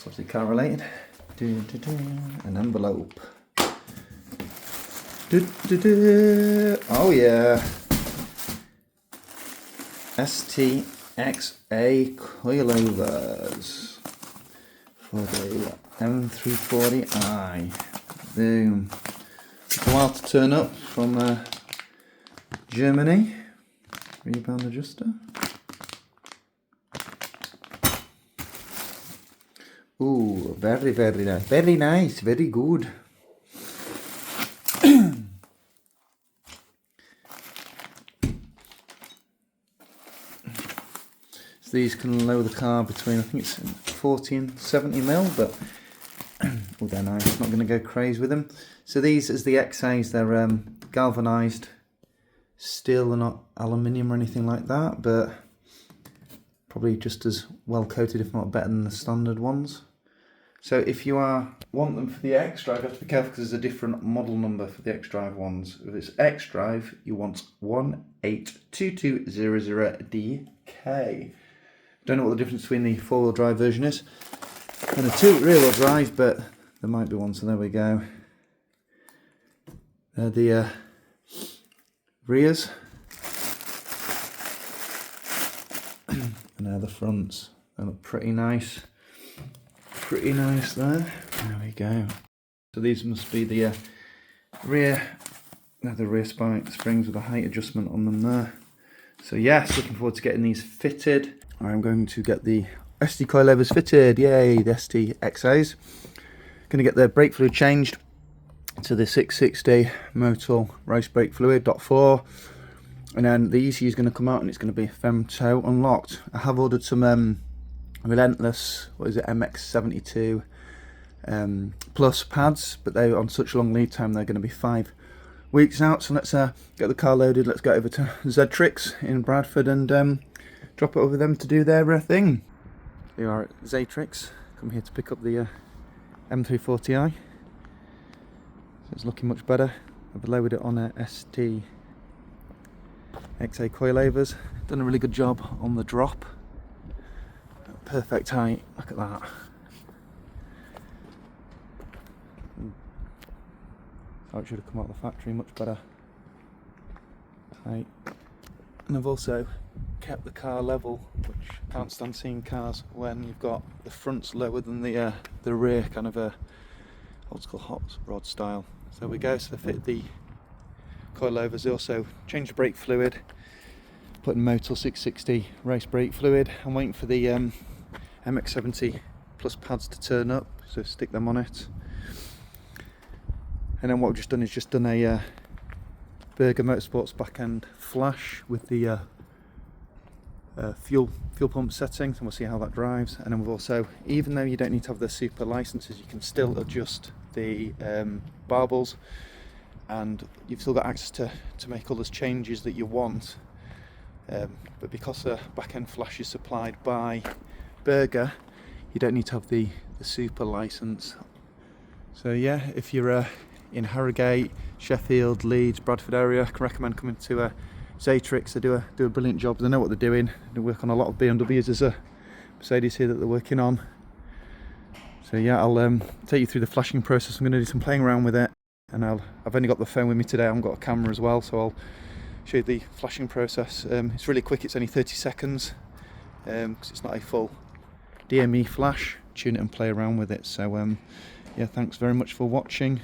obviously car related. An envelope. Oh yeah. ST XA Coilovers for the M340i. Boom. Took a while to turn up from Germany. Rebound adjuster. Ooh, very nice. Very nice, very good. So these can lower the car between, I think it's 40 and 70 mil, but oh, they're nice. Not going to go crazy with them. So these, as the XAs, they're galvanised steel. They're not aluminium or anything like that, but probably just as well coated, if not better than the standard ones. So if you want them for the X drive, you have to be careful because there's a different model number for the X drive ones. If it's X drive, you want 182200DK. Don't know what the difference between the four-wheel drive version is and a rear-wheel drive, but there might be one, so there we go. The rears, and now the fronts. They look pretty nice. Pretty nice there. There we go. So these must be the rear springs with a height adjustment on them there. So yes, looking forward to getting these fitted. I'm going to get the ST coilovers fitted. Yay, the ST XAs. Going to get the brake fluid changed to the 660 Motul race brake fluid .4, and then the ECU is going to come out and it's going to be femto unlocked. I have ordered some Relentless, what is it, MX72 plus pads, but they're on such long lead time they're going to be 5 weeks out. So let's get the car loaded. Let's go over to Xatrix in Bradford and drop it over them to do their thing. Here we are at Xatrix. Come here to pick up the M340i. So it's looking much better. I've lowered it on ST XA Coilovers. Done a really good job on the drop. Perfect height, look at that. Oh, it should have come out of the factory, much better height. And I've also kept the car level, which I can't stand seeing cars when you've got the fronts lower than the rear, kind of a old school hot rod style. So there we go, so they fit the coilovers. They also changed the brake fluid, put in Motul 660 race brake fluid. I'm waiting for the MX70 plus pads to turn up, so stick them on it. And then what we've just done is a Berger Motorsports back end flash with the fuel pump settings, and we'll see how that drives. And then we've also, even though you don't need to have the super licenses, you can still adjust the barbels, and you've still got access to make all those changes that you want. But because the back end flash is supplied by Berger, you don't need to have the super license. So yeah, if you're in Harrogate, Sheffield, Leeds, Bradford area, I can recommend coming to Xatrix. They do a brilliant job. They know what they're doing. They work on a lot of BMWs. There's a Mercedes here that they're working on. So yeah, I'll take you through the flashing process. I'm going to do some playing around with it, and I've only got the phone with me today. I haven't got a camera as well, so I'll show you the flashing process. It's really quick. It's only 30 seconds because it's not a full DME flash. Tune it and play around with it. So yeah, thanks very much for watching.